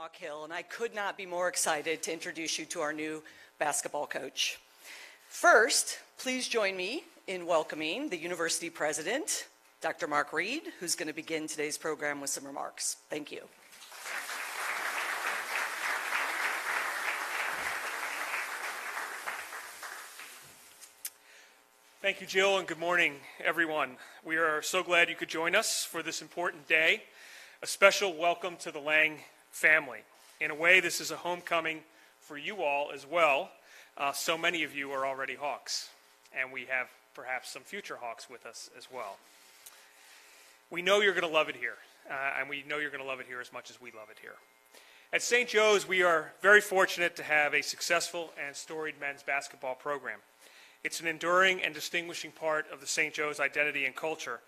Hawk Hill, and I could not be more excited to introduce you to our new basketball coach. First, please join me in welcoming the university president, Dr. Mark Reed, who's going to begin today's program with some remarks. Thank you. Thank you, Jill, and good morning, everyone. We are so glad you could join us for this important day. A special welcome to the Lange family. In a way, this is a homecoming for you all as well. So many of you are already Hawks, and we have perhaps some future Hawks with us as well. We know you're going to love it here, and we know you're going to love it here as much as we love it here. At St. Joe's, we are very fortunate to have a successful and storied men's basketball program. It's an enduring and distinguishing part of the St. Joe's identity and culture,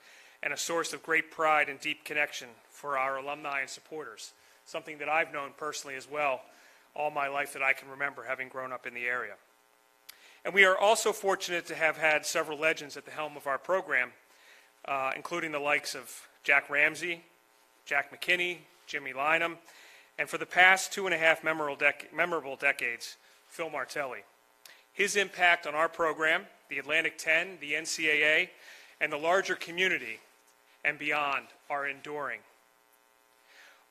and a source of great pride and deep connection for our alumni and supporters, something that I've known personally as well all my life that I can remember, having grown up in the area. And we are also fortunate to have had several legends at the helm of our program, including the likes of Jack Ramsey, Jack McKinney, Jimmy Lynam, and for the past 2.5 memorable decades, Phil Martelli. His impact on our program, the Atlantic 10, the NCAA, and the larger community and beyond are enduring.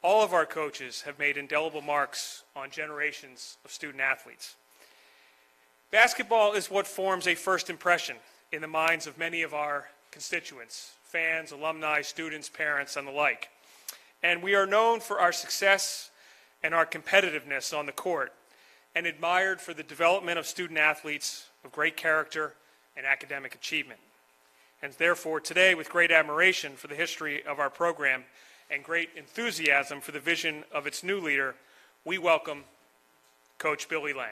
All of our coaches have made indelible marks on generations of student athletes. Basketball is what forms a first impression in the minds of many of our constituents, fans, alumni, students, parents, and the like. And we are known for our success and our competitiveness on the court, and admired for the development of student athletes of great character and academic achievement. And therefore, today, with great admiration for the history of our program and great enthusiasm for the vision of its new leader, we welcome Coach Billy Lange.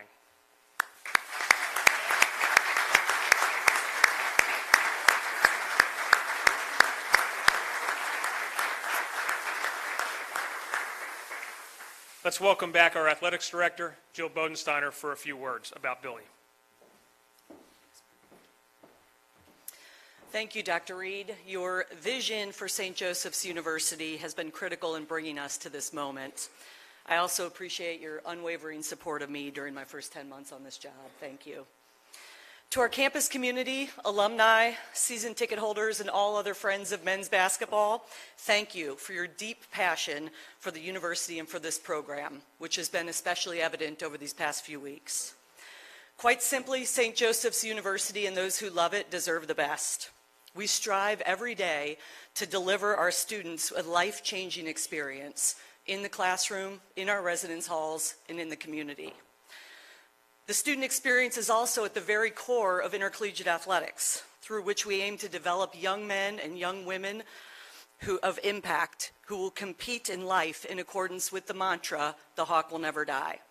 Let's welcome back our athletics director, Jill Bodensteiner, for a few words about Billy. Thank you, Dr. Reed. Your vision for St. Joseph's University has been critical in bringing us to this moment. I also appreciate your unwavering support of me during my first 10 months on this job. Thank you. To our campus community, alumni, season ticket holders, and all other friends of men's basketball, thank you for your deep passion for the university and for this program, which has been especially evident over these past few weeks. Quite simply, St. Joseph's University and those who love it deserve the best. We strive every day to deliver our students a life-changing experience in the classroom, in our residence halls, and in the community. The student experience is also at the very core of intercollegiate athletics, through which we aim to develop young men and young women of impact who will compete in life in accordance with the mantra, "The Hawk will never die."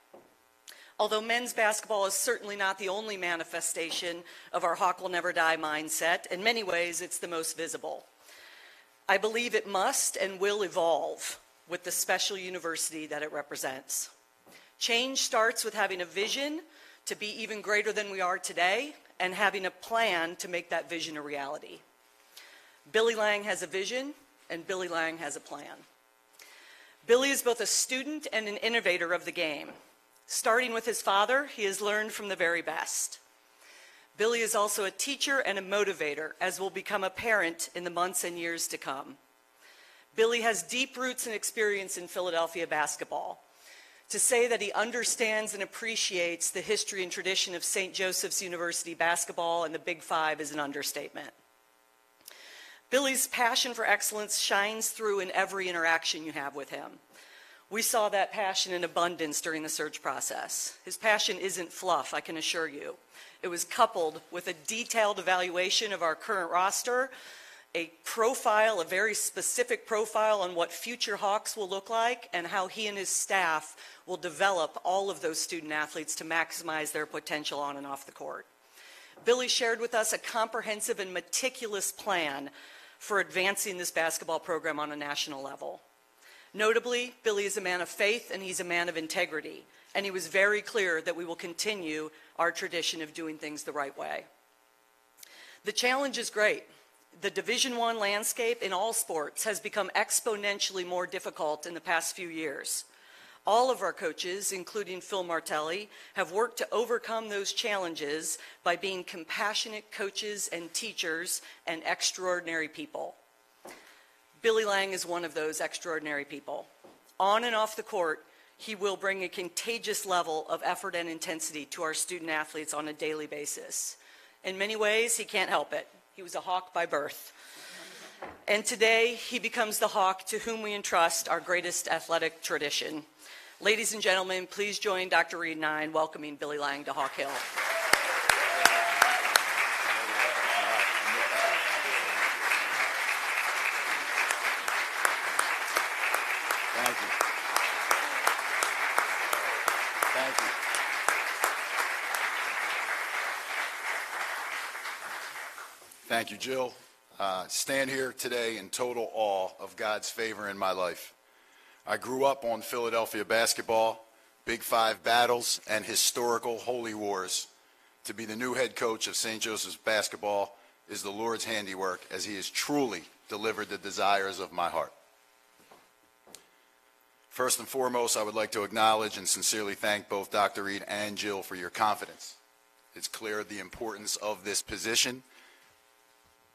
Although men's basketball is certainly not the only manifestation of our Hawk will never die mindset, in many ways it's the most visible. I believe it must and will evolve with the special university that it represents. Change starts with having a vision to be even greater than we are today, and having a plan to make that vision a reality. Billy Lange has a vision, and Billy Lange has a plan. Billy is both a student and an innovator of the game. Starting with his father, he has learned from the very best. Billy is also a teacher and a motivator, as will become apparent in the months and years to come. Billy has deep roots and experience in Philadelphia basketball. To say that he understands and appreciates the history and tradition of St. Joseph's University basketball and the Big Five is an understatement. Billy's passion for excellence shines through in every interaction you have with him. We saw that passion in abundance during the search process. His passion isn't fluff, I can assure you. It was coupled with a detailed evaluation of our current roster, a profile, a very specific profile on what future Hawks will look like and how he and his staff will develop all of those student athletes to maximize their potential on and off the court. Billy shared with us a comprehensive and meticulous plan for advancing this basketball program on a national level. Notably, Billy is a man of faith and he's a man of integrity, and he was very clear that we will continue our tradition of doing things the right way. The challenge is great. The Division I landscape in all sports has become exponentially more difficult in the past few years. All of our coaches, including Phil Martelli, have worked to overcome those challenges by being compassionate coaches and teachers and extraordinary people. Billy Lange is one of those extraordinary people. On and off the court, he will bring a contagious level of effort and intensity to our student athletes on a daily basis. In many ways, he can't help it. He was a Hawk by birth. And today, he becomes the Hawk to whom we entrust our greatest athletic tradition. Ladies and gentlemen, please join Dr. Reed and I in welcoming Billy Lange to Hawk Hill. Thank you. Thank you. Thank you, Jill. Stand here today in total awe of God's favor in my life. I grew up on Philadelphia basketball, Big Five battles, and historical holy wars. To be the new head coach of St. Joseph's basketball is the Lord's handiwork, as he has truly delivered the desires of my heart. First and foremost, I would like to acknowledge and sincerely thank both Dr. Reed and Jill for your confidence. It's clear the importance of this position.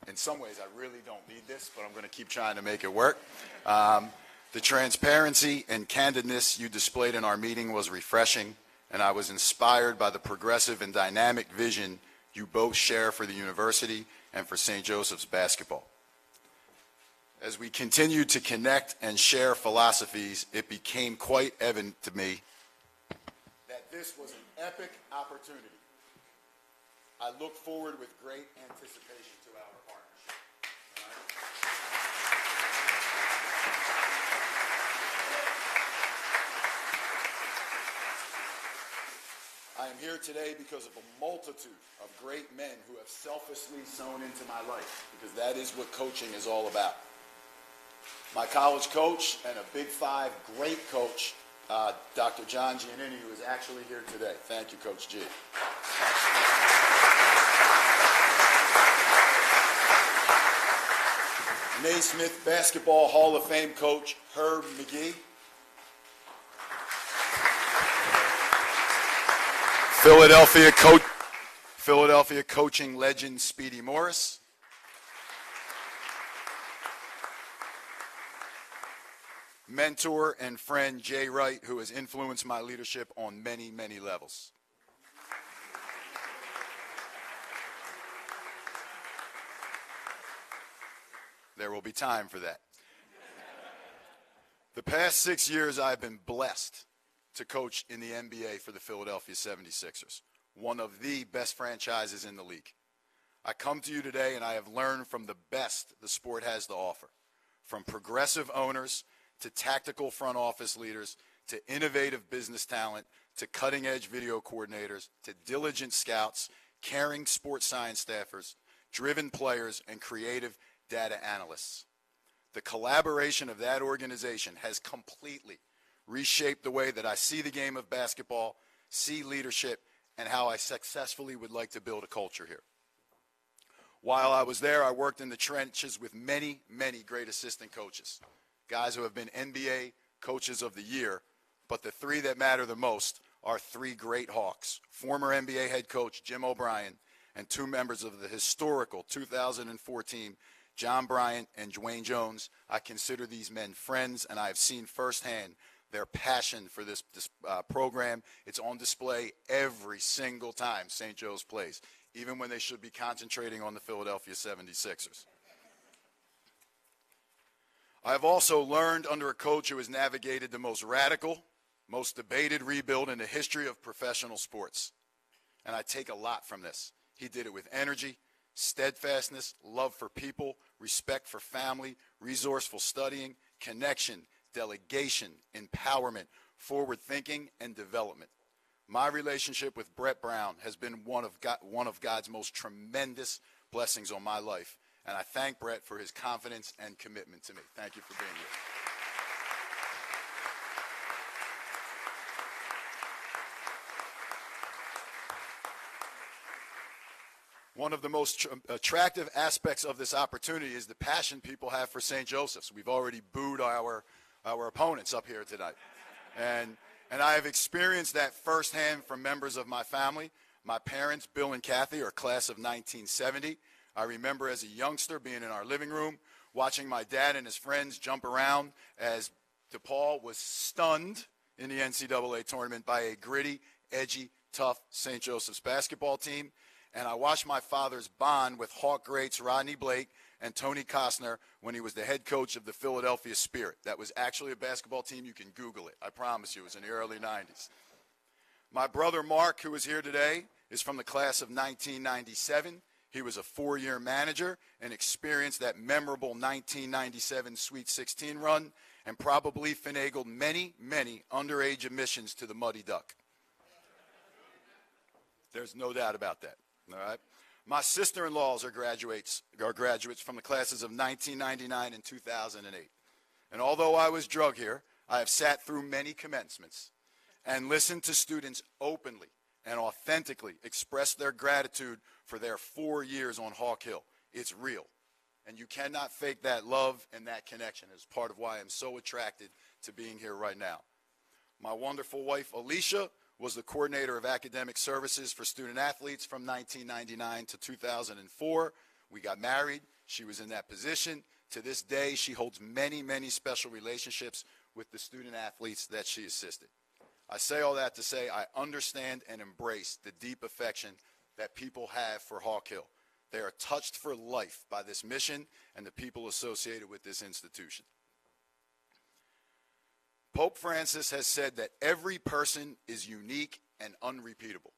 In some ways, I really don't need this, but I'm going to keep trying to make it work. The transparency and candidness you displayed in our meeting was refreshing, and I was inspired by the progressive and dynamic vision you both share for the university and for St. Joseph's basketball. As we continued to connect and share philosophies, it became quite evident to me that this was an epic opportunity. I look forward with great anticipation to our partnership. I am here today because of a multitude of great men who have selflessly sown into my life, because that is what coaching is all about. My college coach and a Big Five great coach, Dr. John Giannini, who is actually here today. Thank you, Coach G. Naismith Basketball Hall of Fame coach, Herb McGee. Philadelphia coaching legend, Speedy Morris. Mentor and friend, Jay Wright, who has influenced my leadership on many, many levels. There will be time for that. The past 6 years, I've been blessed to coach in the NBA for the Philadelphia 76ers, one of the best franchises in the league. I come to you today and I have learned from the best the sport has to offer, from progressive owners to tactical front office leaders to innovative business talent to cutting-edge video coordinators to diligent scouts, caring sports science staffers, driven players, and creative data analysts. The collaboration of that organization has completely reshaped the way that I see the game of basketball, see leadership, and how I successfully would like to build a culture here. While I was there, I worked in the trenches with many, many great assistant coaches, guys who have been NBA Coaches of the Year, but the three that matter the most are three great Hawks, former NBA head coach Jim O'Brien and two members of the historical 2014 John Bryant and Dwayne Jones. I consider these men friends, and I have seen firsthand their passion for this program. It's on display every single time St. Joe's plays, even when they should be concentrating on the Philadelphia 76ers. I have also learned under a coach who has navigated the most radical, most debated rebuild in the history of professional sports. And I take a lot from this. He did it with energy, steadfastness, love for people, respect for family, resourceful studying, connection, delegation, empowerment, forward thinking, and development. My relationship with Brett Brown has been one of God's most tremendous blessings on my life, and I thank Brett for his confidence and commitment to me. Thank you for being here. One of the most attractive aspects of this opportunity is the passion people have for St. Joseph's. We've already booed our opponents up here tonight. And I have experienced that firsthand from members of my family. My parents, Bill and Kathy, are class of 1970. I remember as a youngster being in our living room, watching my dad and his friends jump around as DePaul was stunned in the NCAA tournament by a gritty, edgy, tough St. Joseph's basketball team. And I watched my father's bond with Hawk greats Rodney Blake and Tony Costner when he was the head coach of the Philadelphia Spirit. That was actually a basketball team. You can Google it. I promise you. It was in the early 90s. My brother Mark, who is here today, is from the class of 1997. He was a four-year manager and experienced that memorable 1997 Sweet 16 run and probably finagled many, many underage admissions to the Muddy Duck. There's no doubt about that. All right. My sister-in-laws are graduates from the classes of 1999 and 2008. And although I was drug here, I have sat through many commencements and listened to students openly and authentically express their gratitude for their 4 years on Hawk Hill. It's real. And you cannot fake that love and that connection. It's part of why I'm so attracted to being here right now. My wonderful wife, Alicia, was the coordinator of academic services for student athletes from 1999 to 2004. We got married. She was in that position. To this day, she holds many, many special relationships with the student athletes that she assisted. I say all that to say I understand and embrace the deep affection that people have for Hawk Hill. They are touched for life by this mission and the people associated with this institution. Pope Francis has said that every person is unique and unrepeatable.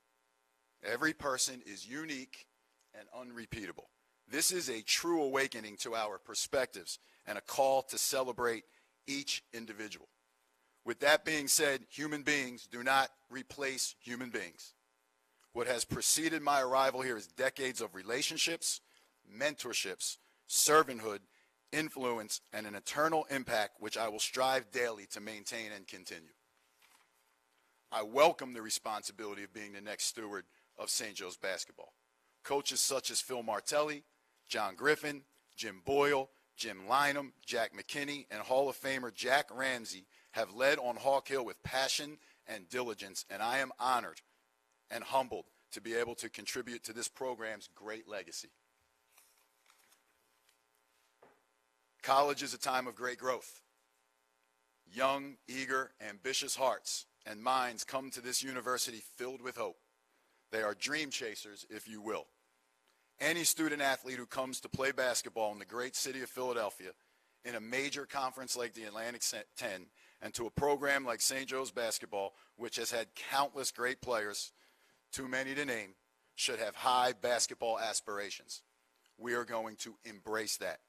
Every person is unique and unrepeatable. This is a true awakening to our perspectives and a call to celebrate each individual. With that being said, human beings do not replace human beings. What has preceded my arrival here is decades of relationships, mentorships, servanthood, influence, and an eternal impact which I will strive daily to maintain and continue. I welcome the responsibility of being the next steward of St. Joe's basketball. Coaches such as Phil Martelli, John Griffin, Jim Boyle, Jim Lynham, Jack McKinney, and Hall of Famer Jack Ramsey have led on Hawk Hill with passion and diligence, and I am honored and humbled to be able to contribute to this program's great legacy. College is a time of great growth. Young, eager, ambitious hearts and minds come to this university filled with hope. They are dream chasers, if you will. Any student athlete who comes to play basketball in the great city of Philadelphia, in a major conference like the Atlantic 10, and to a program like St. Joe's basketball, which has had countless great players, too many to name, should have high basketball aspirations. We are going to embrace that.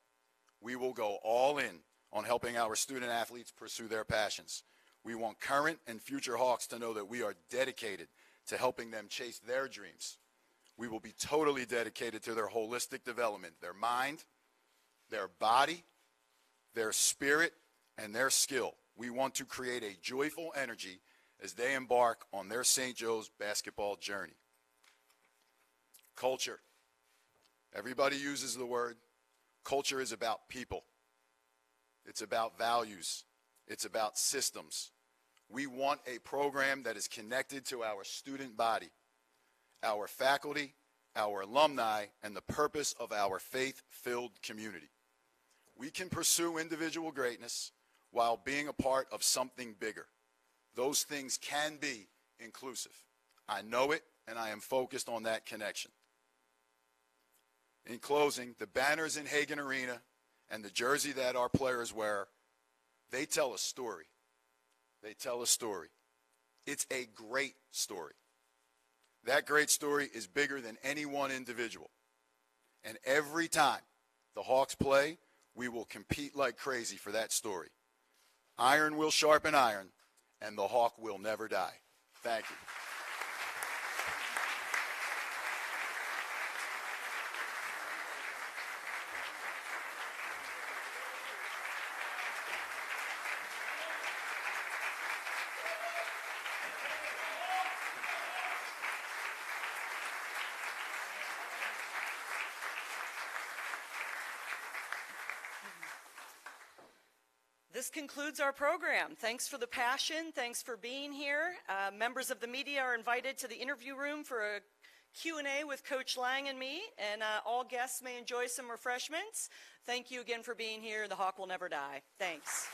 We will go all in on helping our student athletes pursue their passions. We want current and future Hawks to know that we are dedicated to helping them chase their dreams. We will be totally dedicated to their holistic development, their mind, their body, their spirit, and their skill. We want to create a joyful energy as they embark on their St. Joe's basketball journey. Culture. Everybody uses the word. Culture is about people. It's about values. It's about systems. We want a program that is connected to our student body, our faculty, our alumni, and the purpose of our faith-filled community. We can pursue individual greatness while being a part of something bigger. Those things can be inclusive. I know it, and I am focused on that connection. In closing, the banners in Hagan Arena and the jersey that our players wear, they tell a story. They tell a story. It's a great story. That great story is bigger than any one individual. And every time the Hawks play, we will compete like crazy for that story. Iron will sharpen iron, and the Hawk will never die. Thank you. This this concludes our program. Thanks for the passion. Thanks for being here. Members of the media are invited to the interview room for a Q&A with Coach Lange and me, and all guests may enjoy some refreshments. Thank you again for being here. The Hawk will never die. Thanks.